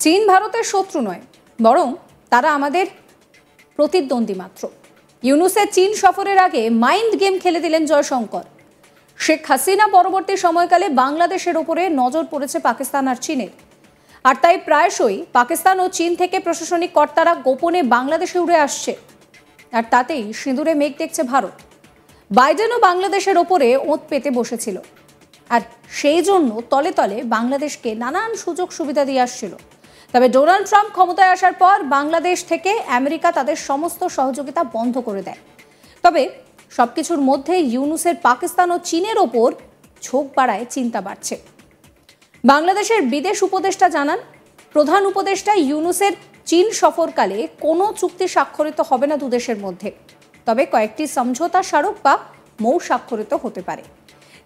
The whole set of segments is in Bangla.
চীন ভারতের শত্রু নয়, বরং তারা আমাদের প্রতিদ্বন্দ্বী মাত্র। ইউনূসের চীন সফরের আগে মাইন্ড গেম খেলে দিলেন জয়শঙ্কর। শেখ হাসিনা পরবর্তী সময়কালে বাংলাদেশের ওপরে নজর পড়েছে পাকিস্তান আর চীনের, আর তাই প্রায়শই পাকিস্তান ও চীন থেকে প্রশাসনিক কর্তারা গোপনে বাংলাদেশে উড়ে আসছে, আর তাতেই সিঁদুরে মেঘ দেখছে ভারত। বাইডেনও বাংলাদেশের ওপরে ওঁত পেতে বসেছিল, আর সেই জন্য তলে তলে বাংলাদেশকে নানান সুযোগ সুবিধা দিয়ে আসছিল। তবে ডোনাল্ড ট্রাম্প ক্ষমতায় আসার পর বাংলাদেশ থেকে আমেরিকা তাদের সমস্ত সহযোগিতা বন্ধ করে দেয়। তবে সবকিছুর মধ্যে ইউনূসের পাকিস্তান ও চীনের ওপর ঝোঁক বাড়ায় চিন্তা বাড়ছে। বাংলাদেশের বিদেশ উপদেষ্টা জানান, প্রধান উপদেষ্টা ইউনূসের চীন সফরকালে কোনো চুক্তি স্বাক্ষরিত হবে না দুদেশের মধ্যে, তবে কয়েকটি সমঝোতা স্মারক বা মৌ স্বাক্ষরিত হতে পারে।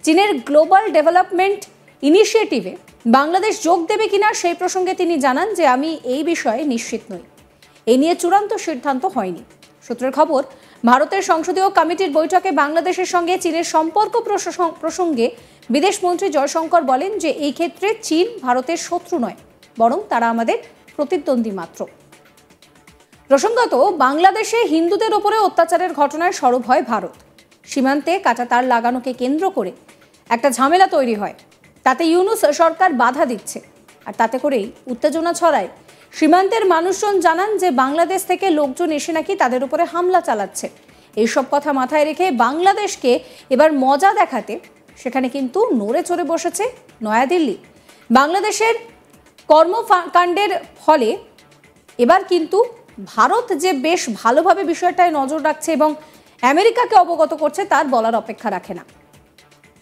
চীনের গ্লোবাল ডেভেলপমেন্ট ইনিশিয়েটিভে বাংলাদেশ যোগ দেবে কিনা সেই প্রসঙ্গে তিনি জানান যে আমি এই বিষয়ে নিশ্চিত নই, এ নিয়ে চূড়ান্ত সিদ্ধান্ত হয়নি। সূত্রের খবর, ভারতের সংসদীয় কমিটির বৈঠকে বাংলাদেশের সঙ্গে চীনের সম্পর্ক প্রসঙ্গে বিদেশমন্ত্রী জয়শঙ্কর বলেন যে এই ক্ষেত্রে চীন ভারতের শত্রু নয়, বরং তারা আমাদের প্রতিদ্বন্দ্বী মাত্র। প্রসঙ্গত, বাংলাদেশে হিন্দুদের ওপরে অত্যাচারের ঘটনায় সরব হয় ভারত। সীমান্তে কাঁটাতার লাগানোকে কেন্দ্র করে একটা ঝামেলা তৈরি হয়, তাতে ইউনূস সরকার বাধা দিচ্ছে, আর তাতে করেই উত্তেজনা ছড়ায়। সীমান্তের মানুষজন জানান যে বাংলাদেশ থেকে লোকজন এসে নাকি তাদের উপরে হামলা চালাচ্ছে। এইসব কথা মাথায় রেখে বাংলাদেশকে এবার মজা দেখাতে সেখানে কিন্তু নড়ে চড়ে বসেছে নয়াদিল্লি। বাংলাদেশের কর্মকাণ্ডের ফলে এবার কিন্তু ভারত যে বেশ ভালোভাবে বিষয়টায় নজর রাখছে এবং আমেরিকাকে অবগত করছে তার বলার অপেক্ষা রাখে না।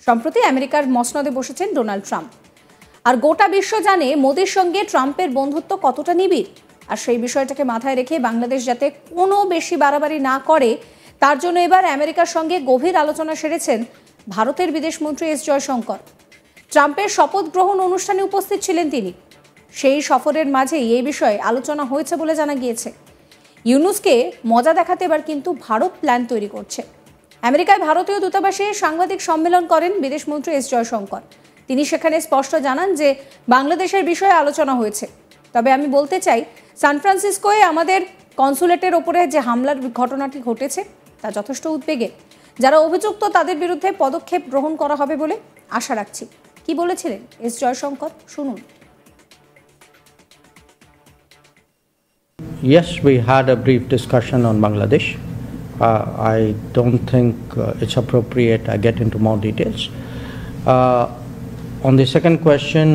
সম্প্রতি আমেরিকার মসনদে বসেছেন ডোনাল্ড ট্রাম্প, আর গোটা বিশ্ব জানে মোদির সঙ্গে ট্রাম্পের বন্ধুত্ব কতটা নিবিড়। আর সেই বিষয়টাকে মাথায় রেখে বাংলাদেশ যাতে কোনো বেশি বাড়াবাড়ি না করে তার জন্য এবার আমেরিকার সঙ্গে গভীর আলোচনা সেরেছেন ভারতের বিদেশমন্ত্রী এস জয়শঙ্কর। ট্রাম্পের শপথ গ্রহণ অনুষ্ঠানে উপস্থিত ছিলেন তিনি। সেই সফরের মাঝেই এই বিষয়ে আলোচনা হয়েছে বলে জানা গিয়েছে। ইউনূসকে মজা দেখাতে এবার কিন্তু ভারত প্ল্যান তৈরি করছে। আমেরিকায় ভারতীয় দূতাবাসে সাংবাদিক সম্মেলন করেন বিদেশমন্ত্রী এস জয়শঙ্কর। তিনি সেখানে স্পষ্ট জানান যে বাংলাদেশের বিষয়ে আলোচনা হয়েছে, তবে আমি বলতে চাই সান ফ্রান্সিসকোয় আমাদের কনসুলেটের ওপরে যে হামলার ঘটনাটি ঘটেছে তা যথেষ্ট উদ্বেগের। যারা অভিযুক্ত তাদের বিরুদ্ধে পদক্ষেপ গ্রহণ করা হবে বলে আশা রাখছি। কি বলেছিলেন এস জয়শঙ্কর, শুনুন। Yes, we had a brief discussion on Bangladesh. I don't think it's appropriate I get into more details. On the second question,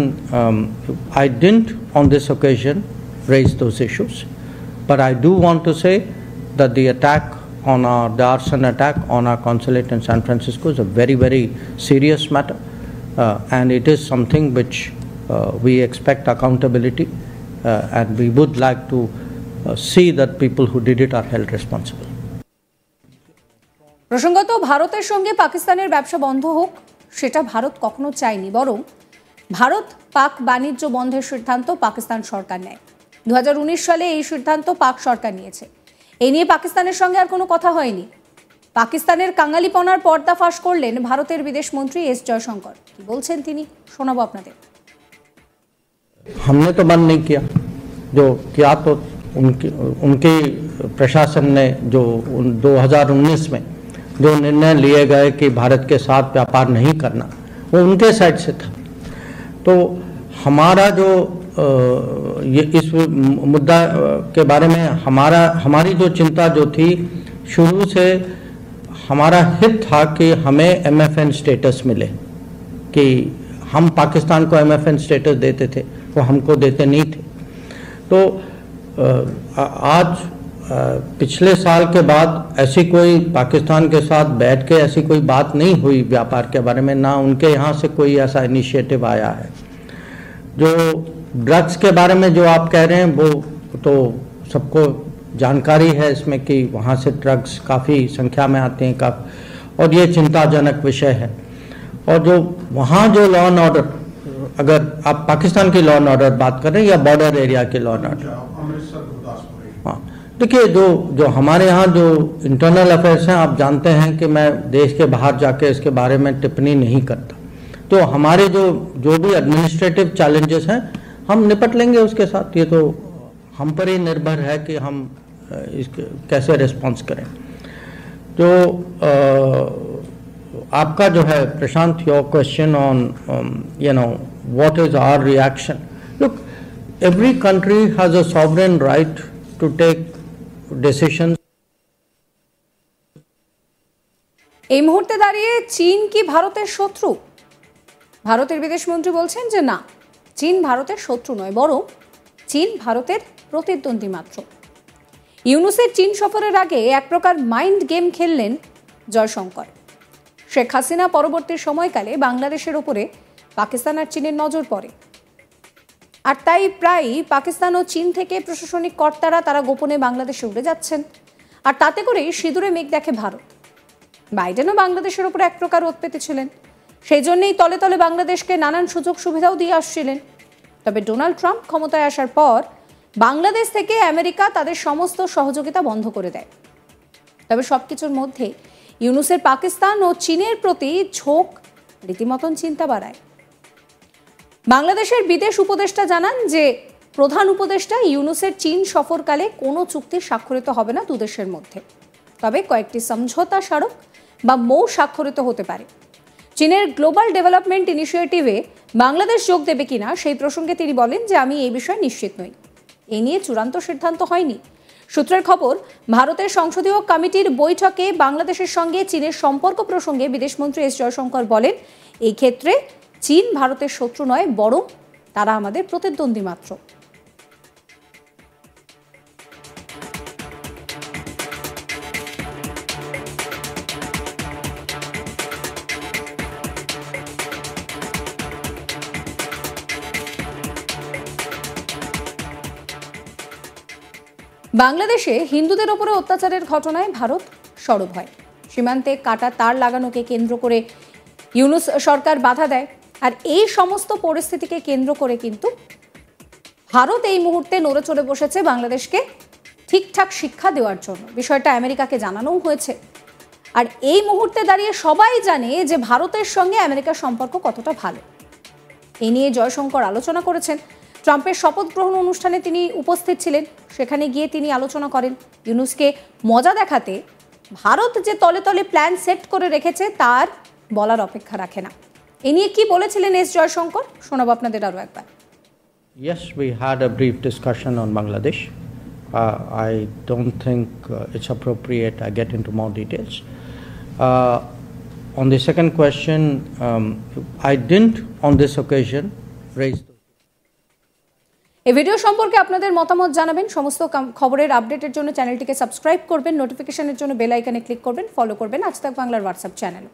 I didn't on this occasion raise those issues, but I do want to say that the arson attack on our consulate in San Francisco is a very, very serious matter, and it is something which we expect accountability, and we would like to see that people who did it are held responsible. প্রসঙ্গত, ভারতের সঙ্গে পাকিস্তানের ব্যবসা বন্ধ হোক সেটা ভারত কখনো চায়নি, বরং ভারত পাক বাণিজ্য বন্ধের সিদ্ধান্ত পাকিস্তান সরকার নেয়। 2019 সালে এই সিদ্ধান্ত পাক সরকার নিয়েছে। এই নিয়ে পাকিস্তানের সঙ্গে আর কোনো কথা হয়নি। পাকিস্তানের কাঙালিপনার পর্দা ফাঁস করলেন ভারতের বিদেশমন্ত্রী এস জয়শঙ্কর। কি বলছেন তিনি, শোনাবো আপনাদের। हमने तो बंद नहीं किया, जो किया तो उनके प्रशासन ने जो 2019 में जो निर्णय लिए गए कि भारत के साथ व्यापार नहीं करना, वो उनके साइड से था। तो हमारा जो ये इस मुद्दा के बारे में हमारी जो चिंता जो थी, शुरू से हमारा हित था कि हमें MFN स्टेटस मिले, कि हम पाकिस्तान को MFN स्टेटस देते थे, वो हमको देते नहीं थे। तो आज पिछले साल के बाद ऐसी कोई पाकिस्तान के साथ बैठ के ऐसी कोई बात नहीं हुई व्यापार के बारे में, ना उनके यहाँ से कोई ऐसा इनिशिएटिव आया है। जो ड्रग्स के बारे में जो आप कह रहे हैं वो तो सबको जानकारी है इसमें कि वहाँ से ड्रग्स काफ़ी संख्या में आते हैं और ये चिंताजनक विषय है। और जो वहाँ जो लॉ एंड ऑर्डर, अगर आप पाकिस्तान की लॉ एंड ऑर्डर बात कर रहे हैं या बॉर्डर एरिया की लॉ एंड ऑर्डर, हाँ देखिए, जो हमारे यहाँ जो इंटरनल अफेयर्स हैं, आप जानते हैं कि मैं देश के बाहर जाके इसके बारे में टिप्पणी नहीं करता। तो हमारे जो भी एडमिनिस्ट्रेटिव चैलेंजेस हैं हम निपट लेंगे उसके साथ। ये तो हम पर ही निर्भर है कि हम इसके कैसे रिस्पॉन्स करें। तो आपका जो है Prashant, your question on what is our reaction, look, every country has a sovereign right to take decisions. এই মুহূর্তে দাঁড়িয়ে চীন কি ভারতের শত্রু? ভারতের বিদেশমন্ত্রী বলছেন যে না, চীন ভারতের শত্রু নয়, বরং চীন ভারতের প্রতিদ্বন্দ্বী মাত্র। ইউনূসের চীন সফরের আগে এক প্রকার মাইন্ড গেম খেললেন জয়শঙ্কর। শেখ হাসিনা পরবর্তী সময়কালে বাংলাদেশের ওপরে পাকিস্তান আর চীনের নজর পড়ে, আর তাই প্রায়ই পাকিস্তান ও চীন থেকে প্রশাসনিক কর্তারা তারা গোপনে বাংলাদেশে উড়ে যাচ্ছেন, আর তাতে করেই সিঁদুরে মেঘ দেখে ভারত। বাইডেনও বাংলাদেশের ওপরে এক প্রকার ওত পেতেছিলেন, সেই জন্যই তলে তলে বাংলাদেশকে নানান সুযোগ সুবিধাও দিয়ে আসছিলেন। তবে ডোনাল্ড ট্রাম্প ক্ষমতায় আসার পর বাংলাদেশ থেকে আমেরিকা তাদের সমস্ত সহযোগিতা বন্ধ করে দেয়। তবে সবকিছুর মধ্যে ইউনূসের পাকিস্তান ও চীনের প্রতি ঝোঁক রীতিমতন চিন্তা বাড়ায়। বাংলাদেশের বিদেশ উপদেষ্টা জানান যে প্রধান উপদেষ্টা ইউনূসের চীন সফরকালে কোনো চুক্তি স্বাক্ষরিত হবে না দুদেশের মধ্যে, তবে কয়েকটি সমঝোতা স্মারক বা মৌ স্বাক্ষরিত হতে পারে। চীনের গ্লোবাল ডেভেলপমেন্ট ইনিশিয়েটিভে বাংলাদেশ যোগ দেবে কিনা সেই প্রসঙ্গে তিনি বলেন যে আমি এই বিষয়ে নিশ্চিত নই, এ নিয়ে চূড়ান্ত সিদ্ধান্ত হয়নি। সূত্রের খবর, ভারতের সংসদীয় কমিটির বৈঠকে বাংলাদেশের সঙ্গে চীনের সম্পর্ক প্রসঙ্গে বিদেশমন্ত্রী এস জয়শঙ্কর বলেন, এই ক্ষেত্রে চীন ভারতের শত্রু নয়, বরং তারা আমাদের প্রতিদ্বন্দ্বী মাত্র। বাংলাদেশে হিন্দুদের ওপরে অত্যাচারের ঘটনায় ভারত সরব হয়। সীমান্তে কাটা তার লাগানোকে কেন্দ্র করে ইউনূস সরকার বাধা দেয়, আর এই সমস্ত পরিস্থিতিকে কেন্দ্র করে কিন্তু ভারত এই মুহূর্তে নড়ে চড়ে বসেছে বাংলাদেশকে ঠিকঠাক শিক্ষা দেওয়ার জন্য। বিষয়টা আমেরিকাকে জানানোও হয়েছে, আর এই মুহূর্তে দাঁড়িয়ে সবাই জানে যে ভারতের সঙ্গে আমেরিকার সম্পর্ক কতটা ভালো। এ নিয়ে জয়শঙ্কর আলোচনা করেছেন। ট্রাম্পের শপথ গ্রহণ অনুষ্ঠানে তিনি উপস্থিত ছিলেন, সেখানে গিয়ে তিনি আলোচনা করেন। ইউনূসকে মজা দেখাতে ভারত যে তলে তলে প্ল্যান সেট করে রেখেছে তার বলার অপেক্ষা রাখে না। এ নিয়ে কি বলেছিলেন এস জয়শঙ্কর, শোনাবো আপনাদের আরো একবার। Yes, we had a brief discussion on Bangladesh. I don't think it's appropriate I get into more details. On the second question, I didn't on this occasion raise এই ভিডিও সম্পর্কে আপনাদের মতামত জানাবেন। সমস্ত খবরের আপডেটের জন্য চ্যানেলটিকে সাবস্ক্রাইব করবেন, নোটিফিকেশনের জন্য বেল আইকনে ক্লিক করবেন, ফলো করবেন আজ তাক বাংলার হোয়াটসঅ্যাপ চ্যানেল।